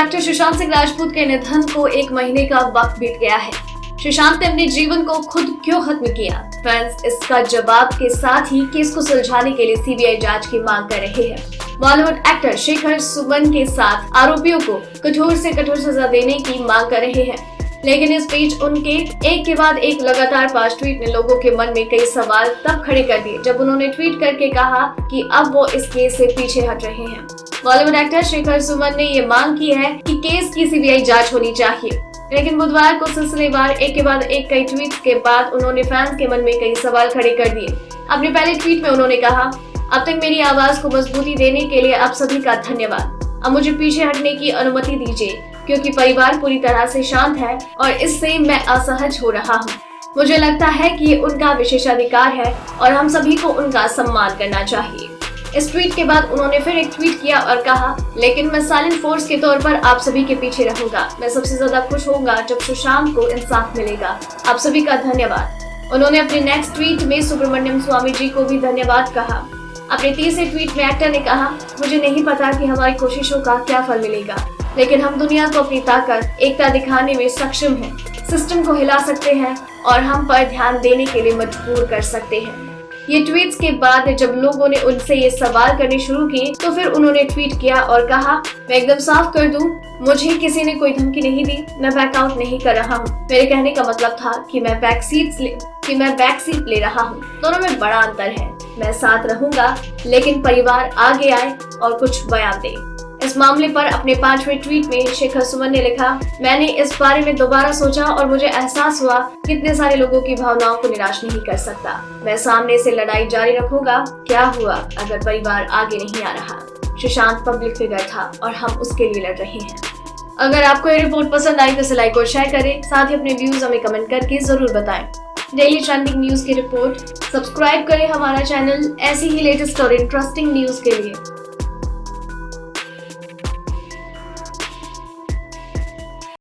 Actor Sushant Singh Rajput के निधन को 1 महीने का वक्त बीत गया है। सुशांत ने अपने जीवन को खुद क्यों खत्म किया? फैंस इसका जवाब के साथ ही केस को सुलझाने के लिए सीबीआई जांच की मांग कर रहे हैं। बॉलीवुड एक्टर शेखर सुमन के साथ आरोपियों को कठोर से कठोर सजा देने की मांग कर रहे हैं, लेकिन इस बीच उनके एक के बाद एक लगातार 5 ट्वीट ने लोगों के मन में कई सवाल तब खड़े कर दिए जब उन्होंने ट्वीट करके कहा कि अब वो इस केस से पीछे हट रहे हैं। बॉलीवुड एक्टर शेखर सुमन ने ये मांग की है कि केस की सीबीआई जांच होनी चाहिए, लेकिन बुधवार को सिलसिलेवार एक के बाद एक कई ट्वीट्स के बाद उन्होंने फैंस के मन में कई सवाल खड़े कर दिए। अपने पहले ट्वीट में उन्होंने कहा, अब तक मेरी आवाज को मजबूती देने के लिए आप सभी का धन्यवाद। अब मुझे पीछे हटने की अनुमति दीजिए क्योंकि परिवार पूरी तरह से शांत है और इससे मैं असहज हो रहा हूँ। मुझे लगता है कि ये उनका विशेषाधिकार है और हम सभी को उनका सम्मान करना चाहिए। इस ट्वीट के बाद उन्होंने फिर एक ट्वीट किया और कहा, लेकिन मैं साइलेंट फोर्स के तौर पर आप सभी के पीछे रहूंगा। मैं सबसे ज्यादा खुश होऊंगा जब सुशांत को इंसाफ मिलेगा। आप सभी का धन्यवाद। उन्होंने अपने नेक्स्ट ट्वीट में सुब्रमण्यम स्वामी जी को भी धन्यवाद कहा। अपने तीसरे ट्वीट में एक्टर ने कहा, मुझे नहीं पता कि हमारी कोशिशों का क्या फल मिलेगा, लेकिन हम दुनिया को अपनी ताकत एकता दिखाने में सक्षम हैं, सिस्टम को हिला सकते हैं और हम पर ध्यान देने के लिए मजबूर कर सकते हैं। ये ट्वीट्स के बाद जब लोगों ने उनसे ये सवाल करने शुरू किए तो फिर उन्होंने ट्वीट किया और कहा, मैं एकदम साफ कर दूं, मुझे किसी ने कोई धमकी नहीं दी, मैं बैकआउट नहीं कर रहा हूं। मेरे कहने का मतलब था कि मैं बैक सीट ले रहा हूं। दोनों में बड़ा अंतर है। मैं साथ रहूंगा, लेकिन परिवार आगे आए और कुछ बयान दे। इस मामले पर अपने 5वें ट्वीट में शेखर सुमन ने लिखा, मैंने इस बारे में दोबारा सोचा और मुझे एहसास हुआ कि इतने सारे लोगों की भावनाओं को निराश नहीं कर सकता। मैं सामने से लड़ाई जारी रखूंगा। क्या हुआ अगर परिवार आगे नहीं आ रहा? सुशांत पब्लिक फिगर था और हम उसके लिए लड़ रहे हैं। अगर आपको ये रिपोर्ट पसंद आई तो इसे लाइक और शेयर करें, साथ ही अपने व्यूज हमें कमेंट करके जरूर बताएं। डेली ट्रेंडिंग न्यूज की रिपोर्ट सब्सक्राइब करें हमारा चैनल ऐसी ही लेटेस्ट और इंटरेस्टिंग न्यूज के लिए।